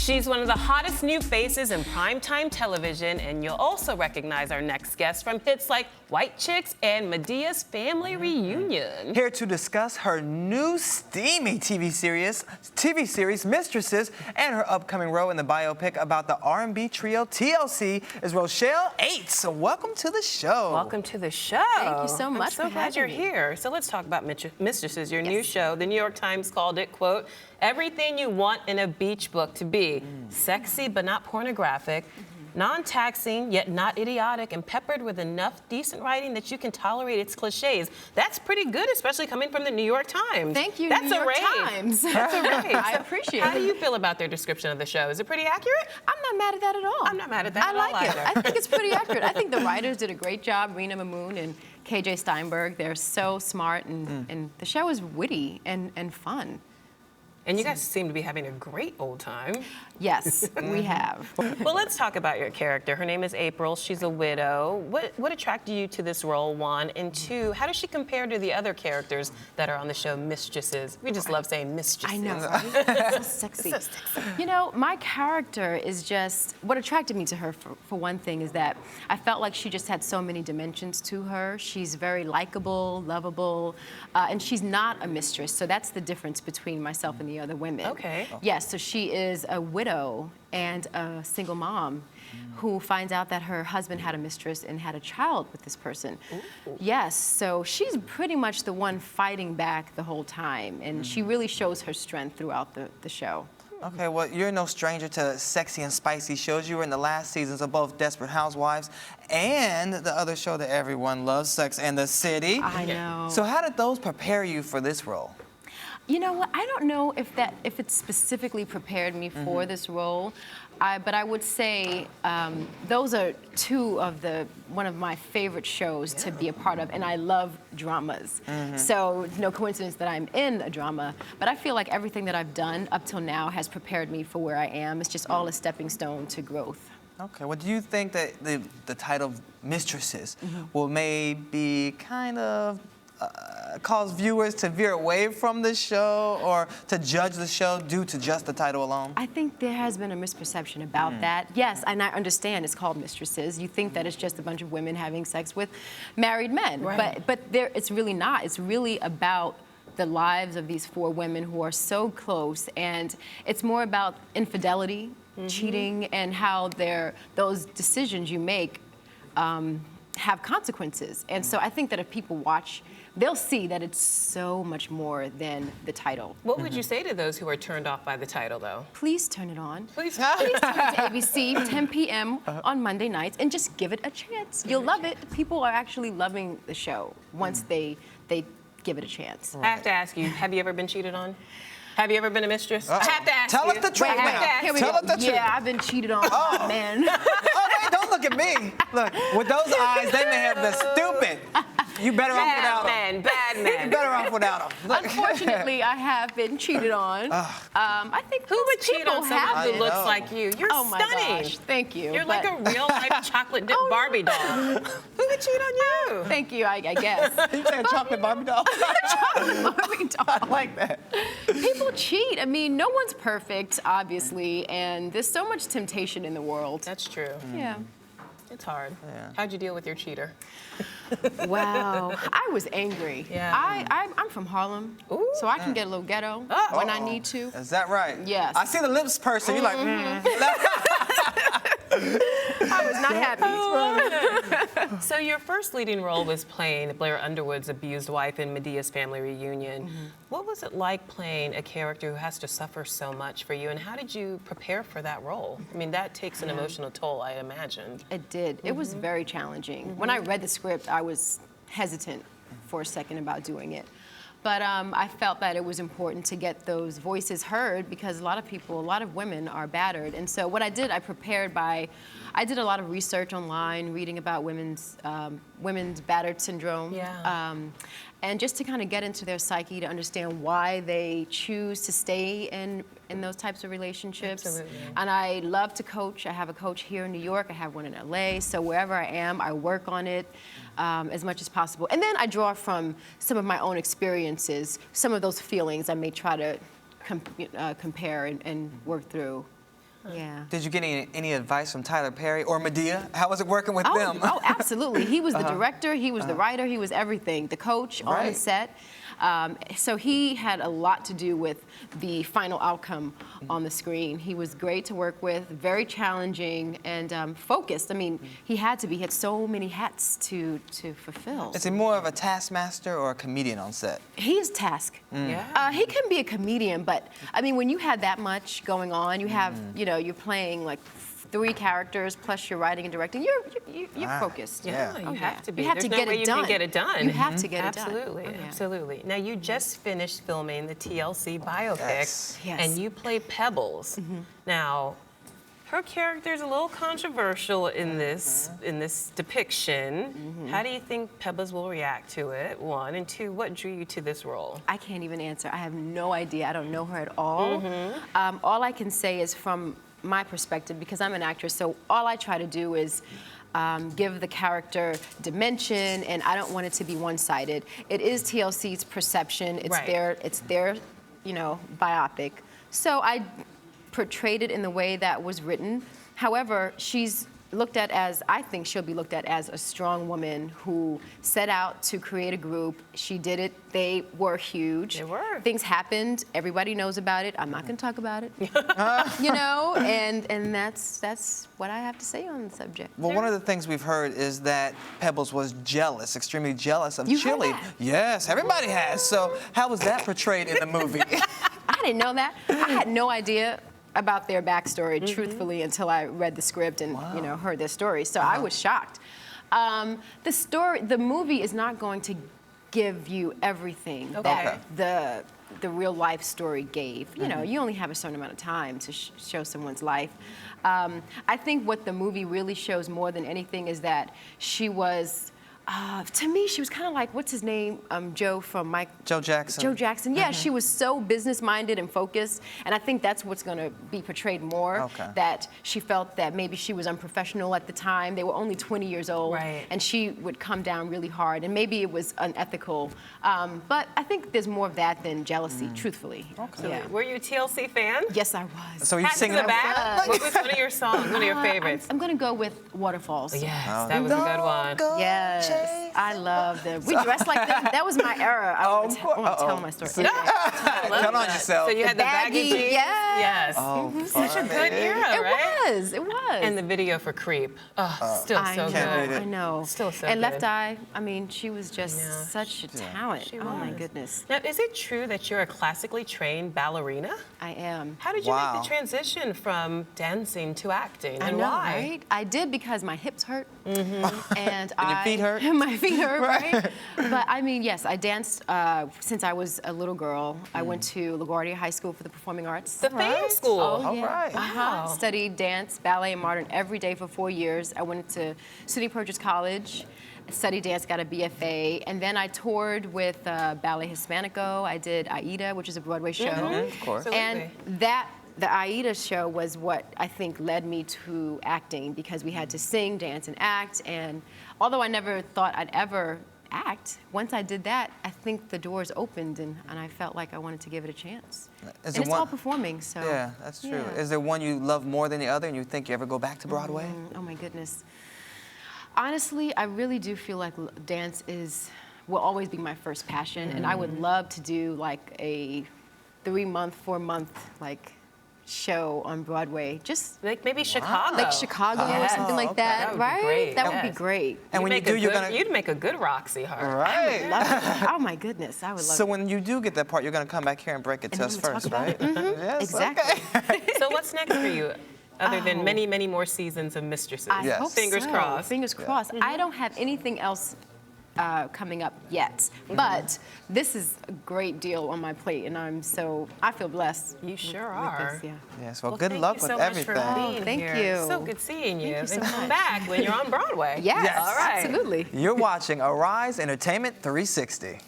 She's one of the hottest new faces in primetime television, and you'll also recognize our next guest from hits like White Chicks and Medea's Family Reunion. Here to discuss her new steamy TV series, Mistresses, and her upcoming role in the biopic about the R&B trio TLC is Rochelle Aytes. So welcome to the show. Welcome to the show. Thank you so much I'm so glad you're here. So let's talk about Mistresses, your new show. The New York Times called it, quote, everything you want in a beach book to be. Sexy but not pornographic. Non-taxing, yet not idiotic, and peppered with enough decent writing that you can tolerate its cliches. That's pretty good, especially coming from the New York Times. Thank you, That's New York rave. Times. That's a rave. I appreciate it. How do you feel about their description of the show? Is it pretty accurate? I'm not mad at that at all. I'm not mad at that I at like all it. either. I think it's pretty accurate. I think the writers did a great job, Rena Mahmood and KJ Steinberg. They're so smart, and the show is witty and fun. And you guys seem to be having a great old time. Yes, we have. Well, let's talk about your character. Her name is April. She's a widow. What attracted you to this role, one? And two, how does she compare to the other characters that are on the show, Mistresses? We just love saying Mistresses. I know, right? So sexy. So sexy. You know, my character is just, what attracted me to her, for one thing, is that I felt like she just had so many dimensions to her. She's very likable, lovable, and she's not a mistress. So that's the difference between myself and the other women. Okay. Yes, so she is a widow and a single mom who finds out that her husband had a mistress and had a child with this person. Ooh. Yes, so she's pretty much the one fighting back the whole time, and she really shows her strength throughout the show. Okay, well, you're no stranger to sexy and spicy shows. You were in the last seasons of both Desperate Housewives and the other show that everyone loves, Sex and the City. I know. So how did those prepare you for this role? You know what? I don't know if it specifically prepared me for this role, but I would say those are one of my favorite shows to be a part of, and I love dramas. So no coincidence that I'm in a drama, but I feel like everything that I've done up till now has prepared me for where I am. It's just all a stepping stone to growth. Okay, well, do you think that the title Mistresses will maybe kind of cause viewers to veer away from the show or to judge the show due to just the title alone? I think there has been a misperception about that. Yes, and I understand it's called Mistresses. You think that it's just a bunch of women having sex with married men, right. but it's really not. It's really about the lives of these four women who are so close, and it's more about infidelity, cheating, and how those decisions you make have consequences. And so I think that if people watch, they'll see that it's so much more than the title. What would you say to those who are turned off by the title, though? Please turn it on. Please. Please tune to ABC, 10 p.m. on Monday nights, and just give it a chance. You'll love it. People are actually loving the show once they give it a chance. I have to ask you, have you ever been cheated on? Have you ever been a mistress? I have to ask Tell you. us the truth Wait, I have now. to ask Here we Tell go. us the truth. Yeah, I've been cheated on, man. Oh, wait, don't look at me. Look, with those eyes, they may have been stupid. You better off without them. Bad man. You better off without them. Unfortunately, I have been cheated on. I think Who would cheat on someone who looks like you? You're Oh my stunning. gosh, thank you. You're like a real-life chocolate dip Barbie doll. Who would cheat on you? Thank you, I guess. You said chocolate Barbie doll? Chocolate Barbie doll. I like that. People cheat. I mean, no one's perfect, obviously, and there's so much temptation in the world. That's true. Yeah. It's hard. Yeah. How'd you deal with your cheater? Wow, I was angry. Yeah. I'm from Harlem, Ooh. so I can get a little ghetto when I need to. Is that right? Yes. I see the lips person. You're like, I was not happy. So your first leading role was playing Blair Underwood's abused wife in Medea's Family Reunion. What was it like playing a character who has to suffer so much for you, and how did you prepare for that role? I mean, that takes an emotional toll, I imagine. It did. It was very challenging. When I read the script, I was hesitant for a second about doing it. But I felt that it was important to get those voices heard because a lot of women are battered. And so what I did, I did a lot of research online, reading about women's battered syndrome. Yeah. And just to kind of get into their psyche to understand why they choose to stay in those types of relationships. Absolutely. And I love to coach. I have a coach here in New York. I have one in LA. So wherever I am, I work on it as much as possible. And then I draw from some of my own experiences, some of those feelings I may try to compare and work through. Yeah. Did you get any advice from Tyler Perry or Medea? How was it working with them? Oh, absolutely. He was the director, he was the writer, he was everything, the coach on the Right. set. So he had a lot to do with the final outcome on the screen. He was great to work with, very challenging and focused. I mean, he had to be. He had so many hats to fulfill. Is he more of a taskmaster or a comedian on set? He's task. Yeah. He can be a comedian, but I mean, when you have that much going on, you have, you know, you're playing like 3 characters plus you're writing and directing. You're focused. Yeah, Yeah. you have to be. You have There's to no get way it you done. can get it done. You have to get it done. Absolutely, Oh, yeah. absolutely. Now you just finished filming the TLC biopic, Yes. Yes. and you play Pebbles. Now, her character's a little controversial in this depiction. How do you think Pebbles will react to it? 1, and 2, what drew you to this role? I can't even answer. I have no idea. I don't know her at all. All I can say is from my perspective, because I'm an actress, so all I try to do is give the character dimension, and I don't want it to be one-sided. It is TLC's perception. It's Right. their, you know, biopic. So I portrayed it in the way that was written. However, she's looked at as, I think she'll be looked at as a strong woman who set out to create a group. She did it. They were huge. They were. Things happened. Everybody knows about it. I'm not going to talk about it. You know, and that's what I have to say on the subject. Well, one of the things we've heard is that Pebbles was jealous, extremely jealous of You heard Chili. that? Yes, everybody has. So how was that portrayed in the movie? I didn't know that. I had no idea about their backstory, truthfully, until I read the script and you know heard their story. So I was shocked. The movie is not going to give you everything that the real life story gave. You know, you only have a certain amount of time to show someone's life. I think what the movie really shows more than anything is that she was. To me, she was kind of like, what's his name? Joe from Mike. Joe Jackson. Joe Jackson. Yeah, she was so business-minded and focused, and I think that's what's going to be portrayed more. Okay. That she felt that maybe she was unprofessional at the time. They were only 20 years old, Right. and she would come down really hard, and maybe it was unethical. But I think there's more of that than jealousy, truthfully. Yeah. Were you a TLC fan? Yes, I was. So you Hats to singing the back? What was one of your songs, one of your favorites? I'm going to go with Waterfalls. Yes, that was a good one. Yes, I love them. We dressed like them. That was my era. I want to tell my story. I love Tell on that. yourself. So you had the baggy jeans? Yes. Yes. Such a good era, right? It was. And the video for Creep. Oh, still I so know, Can't good. read it. I know. Still so and good. Left Eye, I mean, she was just Yeah. such a talent. She Oh my was. goodness. Now, is it true that you're a classically trained ballerina? I am. How did you Wow. make the transition from dancing to acting, I and know, why? right? I did because my hips hurt. And your feet hurt? My feet hurt, right? But I mean, yes, I danced since I was a little girl. I went to LaGuardia High School for the Performing Arts. The fame school. All yeah. right. Wow. Studied dance, ballet, and modern every day for 4 years. I went to SUNY Purchase College, studied dance, got a BFA, and then I toured with Ballet Hispanico. I did Aida, which is a Broadway show. Of course. And the Aida show was what I think led me to acting, because we had to sing, dance, and act. And although I never thought I'd ever act, once I did that, I think the doors opened, and I felt like I wanted to give it a chance. Is And it it's one- all performing, so. Yeah, that's true. Yeah. Is there one you love more than the other and you think you ever go back to Broadway? Oh my goodness. Honestly, I really do feel like dance will always be my first passion, and I would love to do like a 3-month, 4-month like show on Broadway, just Like maybe Chicago. like Chicago or Yes. something like okay. that, That would be right? great, That would yes. be great. And when you You'd do, make a you're good- gonna. You'd make a good Roxy Hart. Right. Love it. Oh my goodness, I would love So it. when you do get that part, you're gonna come back here and break it to And us I'm gonna first, talk right? about it. Yes. Exactly. Okay. So what's next for you, other than Oh. many, many more seasons of Mistresses? I Yes. hope Fingers so. crossed. Fingers crossed. I don't have anything else coming up yet, but this is a great deal on my plate, and I feel blessed. You sure with are. this, yeah. Yes. Well, Well, good thank luck you with so everything. Much for being Thank here. you. So good seeing you. Thank you so and come much. back when you're on Broadway. Yes, Yes. All right. absolutely. You're watching Arise Entertainment 360.